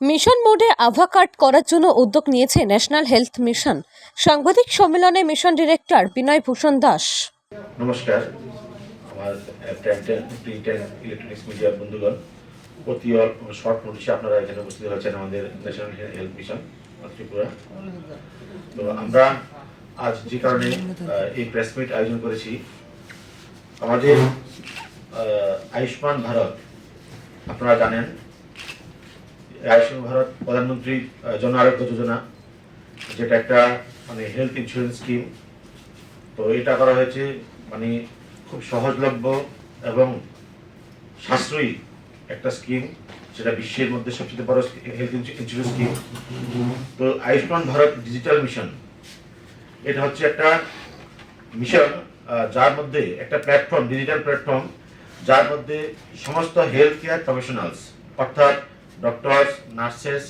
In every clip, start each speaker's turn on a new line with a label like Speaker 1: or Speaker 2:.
Speaker 1: Mission মোডে আভা card করার জন্য উদ্যোগ নিয়েছে ন্যাশনাল হেলথ মিশন। সাংবাদিক সম্মেলনে মিশন ডিরেক্টর বিনয় ভূষণ দাস।
Speaker 2: নমস্কার, আমার প্রিন্ট অ্যান্ড ইলেকট্রনিক্স মিডিয়ার বন্ধুগণ, অতি শর্ট নোটিশে আপনারা এখানে উপস্থিত হয়েছেন আমাদের ন্যাশনাল হেলথ মিশন ত্রিপুরা। তো আমরা আজ যে কারণে এই প্রেস মিট আয়োজন করেছি, আমাদের আয়ুষ্মান ভারত, আপনারা জানেন আয়ুষ্মান ভারত প্রধানমন্ত্রী জন আরোগ্য যোজনা, যেটা একটা হেলথ ইন্স্যুরেন্স স্কিম। তো এটা করা হয়েছে খুব সহজলভ্য এবং সাশ্রয়ী একটা স্কিম, যেটা বিশ্বের মধ্যে সবচেয়ে বড় হেলথ ইন্স্যুরেন্স স্কিম। তো আয়ুষ্মান ভারত ডিজিটাল মিশন, এটা হচ্ছে একটা মিশন যার মধ্যে একটা প্ল্যাটফর্ম, ডিজিটাল প্ল্যাটফর্ম, যার মধ্যে সমস্ত হেলথ কেয়ার প্রফেশনালস, অর্থাৎ ডক্টরস, নার্সেস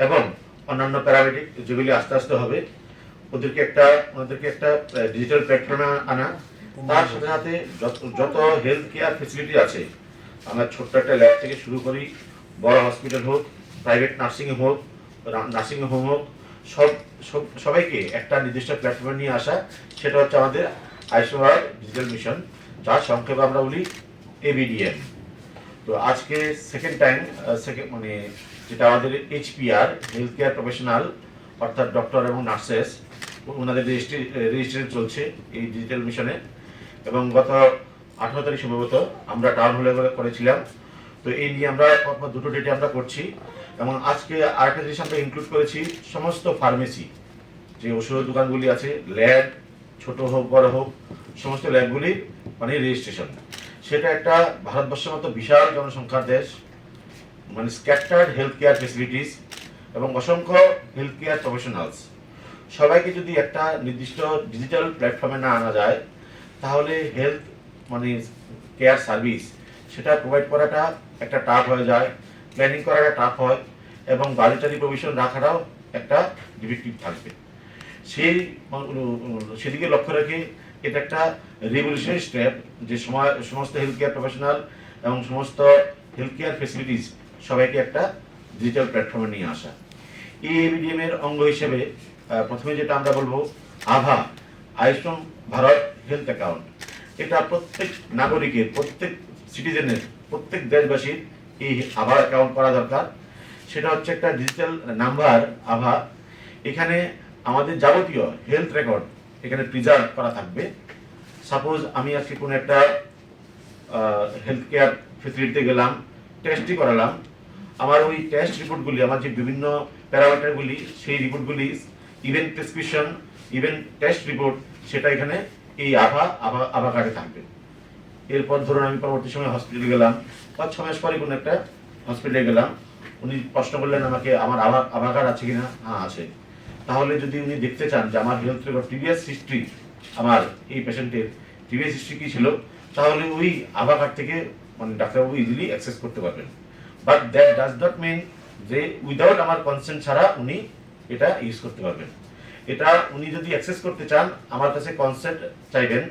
Speaker 2: এবং অন্যান্য প্যারামেডিক যেগুলি আস্তে আস্তে হবে, ওদেরকে একটা ডিজিটাল প্ল্যাটফর্মে আনা। তার সাথে সাথে যত হেলথ কেয়ার ফেসিলিটি আছে, আমরা ছোট্ট একটা ল্যাব থেকে শুরু করি, বড় হসপিটাল হোক, প্রাইভেট নার্সিং হোম হোক, সবাইকে একটা নির্দিষ্ট প্ল্যাটফর্মে নিয়ে আসা, সেটা হচ্ছে আমাদের আয়ুষ্মান ভারত ডিজিটাল মিশন, যার সংক্ষেপে আমরা বলি ABDM। তো আজকে সেকেন্ড টাইম যেটা আমাদের HPR, হেলথ কেয়ার প্রফেশনাল, অর্থাৎ ডক্টর এবং নার্সেস, ওনাদের রেজিস্ট্রেশন চলছে এই ডিজিটাল মিশনে। এবং গত 18 তারিখ সম্ভবত আমরা টাউন হলে করেছিলাম। তো এই নিয়ে আমরা দুটো ডেটে আমরা করছি। এবং আজকে আরেকটা জিনিস আমরা ইনক্লুড করেছি, সমস্ত ফার্মেসি, যে ওষুধের দোকানগুলি আছে, ল্যাব ছোট হোক বড় হোক, সমস্ত ল্যাবগুলির রেজিস্ট্রেশন। সেটা একটা ভারতবর্ষের মতো বিশাল জনসংখ্যার দেশ, স্ক্যাটার্ড হেলথ কেয়ার ফেসিলিটিস এবং অসংখ্য হেলথ কেয়ার প্রফেশনালস, সবাইকে যদি একটা নির্দিষ্ট ডিজিটাল প্ল্যাটফর্মে না আনা যায়, তাহলে হেলথ কেয়ার সার্ভিস সেটা প্রোভাইড করাটা একটা টাফ হয়ে যায়, প্ল্যানিং করাটা টাফ হয়, এবং বাজেটারি প্রভিশন রাখাটাও একটা ডিফেক্টিভ থাকবে। সেদিকে লক্ষ্য রেখে এটা একটা রেভলিউশনারি স্টেপ, যে সমস্ত হেলথ কেয়ার প্রফেশনাল এবং সমস্ত হেলথ কেয়ার ফেসিলিটিস সবাইকে একটা ডিজিটাল প্ল্যাটফর্মে নিয়ে আসা। এই ABDM এর অঙ্গ হিসেবে প্রথমে যেটা আমরা বলবো, আভা, আয়ুষ্মান ভারত হেলথ অ্যাকাউন্ট। এটা প্রত্যেক নাগরিকের, প্রত্যেক সিটিজেনের, প্রত্যেক দেশবাসীর এই আভা অ্যাকাউন্ট করা দরকার। সেটা হচ্ছে একটা ডিজিটাল নাম্বার আভা। এখানে আমাদের যাবতীয় হেলথ রেকর্ড এখানে প্রিজার্ভ করা থাকবে। সাপোজ আমি আজকে কোনো একটা হেলথ কেয়ার ফেসিলিটিতে গেলাম, টেস্টই করালাম, আমার ওই টেস্ট রিপোর্টগুলি, আমার যে বিভিন্ন প্যারামিটারগুলি, সেই রিপোর্টগুলি, even prescription, even test report, সেটা এখানে এই আভা কার্ডে থাকবে। এরপর ধরুন আমি পরবর্তী সময় হসপিটালে গেলাম, 5-6 মাস পরে কোনো একটা হসপিটালে গেলাম, উনি প্রশ্ন করলেন আমাকে আমার আভা কার্ড আছে কিনা। হ্যাঁ আছে। তাহলে যদি উনি দেখতে চান যে আমার হেলথ রেকর্ড, প্রিভিয়াস হিস্ট্রি, আমার এই পেশেন্টের প্রিভিয়াস হিস্ট্রি কি ছিল, তাহলে ওই আভা কার্ড থেকে ডাক্তারবাবু ইজিলি অ্যাক্সেস করতে পারবেন। But that does not mean যে উইদাউট আমার কনসেন্ট ছাড়া উনি এটা ইউজ করতে পারবেন। এটা উনি যদি অ্যাক্সেস করতে চান, আমার কাছে কনসেন্ট চাইবেন,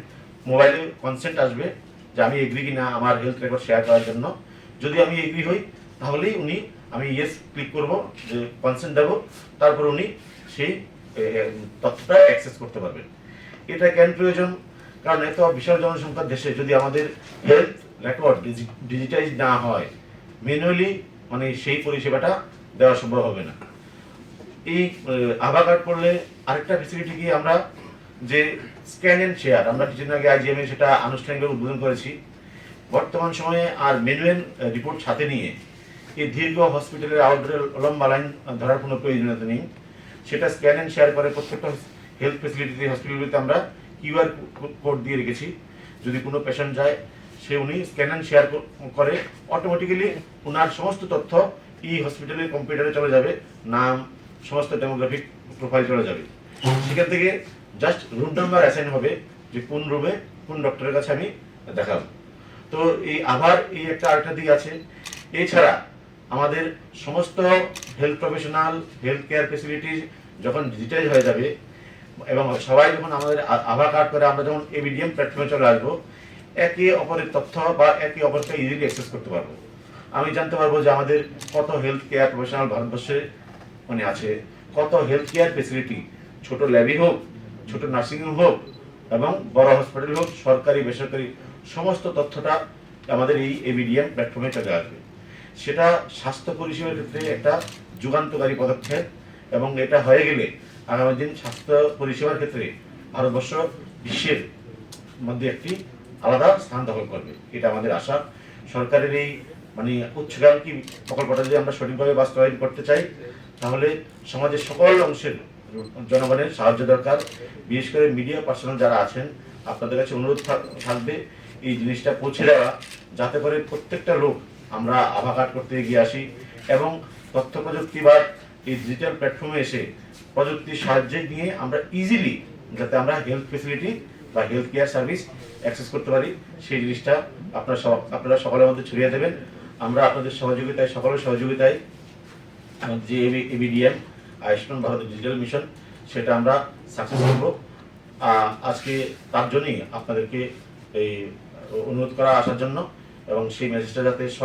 Speaker 2: মোবাইলে কনসেন্ট আসবে যে আমি এগ্রি কিনা আমার হেলথ রেকর্ড শেয়ার করার জন্য। যদি আমি এগ্রি হই, তাহলেই আমি ইয়েস ক্লিক করব, যে কনসেন্ট দেবো, তারপর উনি সেই তথ্যটা অ্যাক্সেস করতে পারবেন। এটা কেন প্রয়োজন? কারণ এত বিশাল জনসংখ্যার দেশে যদি আমাদের হেলথ রেকর্ড ডিজিটাইজ না হয়, ম্যানুয়ালি সেই পরিষেবাটা দেওয়া সম্ভব হবে না। এই আভা কার্ড করলে আরেকটা ফেসিলিটি কি, আমরা যে স্ক্যান অ্যান্ড শেয়ার, আমরা কিছুদিন আগে IGM সেটা আনুষ্ঠানিকভাবে উদ্বোধন করেছি। বর্তমান সময়ে আর ম্যানুয়াল রিপোর্ট সাথে নিয়ে এই দীর্ঘ হসপিটালের আউটডোরে লম্বা লাইন ধরার কোনো প্রয়োজনীয়তা নেই। সেটা স্ক্যান অ্যান্ড শেয়ার করে প্রত্যেকটা হেলথ ফেসিলিটিতে, হসপিটালগুলিতে আমরা QR কোড দিয়ে রেখেছি। যদি কোনো পেশেন্ট যায়, উনি স্ক্যান অ্যান্ড শেয়ার করে, অটোমেটিক্যালি ওনার সমস্ত তথ্য এই হসপিটালের কম্পিউটারে চলে যাবে, নাম, সমস্ত ডেমোগ্রাফিক প্রোফাইল চলে যাবে। সেখান থেকে জাস্ট রুম নাম্বার অ্যাসাইন হবে, যে কোন রুমে কোন ডক্টরের কাছে আমি দেখাবো। তো এই আবার এই একটা আরেকটা দিক আছে। এছাড়া আমাদের সমস্ত health professional, health care facility যখন ডিজিটাইজ হয়ে যাবে, এবং সবাই যখন আমাদের আভা কার্ড করে আমরা যখন ABDM প্ল্যাটফর্মে চলে আসবো, একে অপরের তথ্য বা একে অপরকে ইজিলি অ্যাক্সেস করতে পারবো। আমি জানতে পারবো যে আমাদের কত হেলথ কেয়ার প্রফেশনাল ভারতবর্ষে মানে আছে, কত হেলথ কেয়ার ফেসিলিটি, ছোট ল্যাবই হোক, ছোট নার্সিংহোম হোক এবং বড় হসপিটাল হোক, সরকারি বেসরকারি, সমস্ত তথ্যটা আমাদের এই এবিডিএম প্ল্যাটফর্মে চলে আসবে। সেটা স্বাস্থ্য পরিষেবার ক্ষেত্রে একটা যুগান্তকারী পদক্ষেপ, এবং এটা হয়ে গেলে আগামী দিন স্বাস্থ্য পরিষেবার ক্ষেত্রে ভারতবর্ষ বিশ্বের মধ্যে একটি আলাদা স্থান দখল করবে, এটা আমাদের আশা। সরকারের এই মানে উচ্চাকাঙ্ক্ষী প্রকল্পটা যদি আমরা সঠিকভাবে বাস্তবায়ন করতে চাই, তাহলে সমাজের সকল অংশের জনগণের সাহায্য দরকার। বিশেষ করে মিডিয়া পার্সোনাল যারা আছেন, আপনাদের কাছে অনুরোধ থাকবে এই জিনিসটা পৌঁছে দেওয়া, যাতে করে প্রত্যেকটা লোক আমরা আভা কার্ড করতে এগিয়ে আসি এবং তথ্য প্রযুক্তি বা এই ডিজিটাল প্ল্যাটফর্মে এসে প্রযুক্তির সাহায্যে নিয়ে আমরা ইজিলি যাতে আমরা হেলথ ফেসিলিটি বা হেলথ কেয়ার সার্ভিস অ্যাক্সেস করতে পারি, সেই জিনিসটা আপনারা সকলের মধ্যে ছড়িয়ে দেবেন। আমরা আপনাদের সহযোগিতায়, সকলের সহযোগিতায় যে ABDM Ayushman Bharat digital mission, সেটা আমরা সাকসেস করব। আজকে তার জন্যই আপনাদেরকে এই অনুরোধ করা আসার জন্য, এবং সেই মেসেজটা যাতে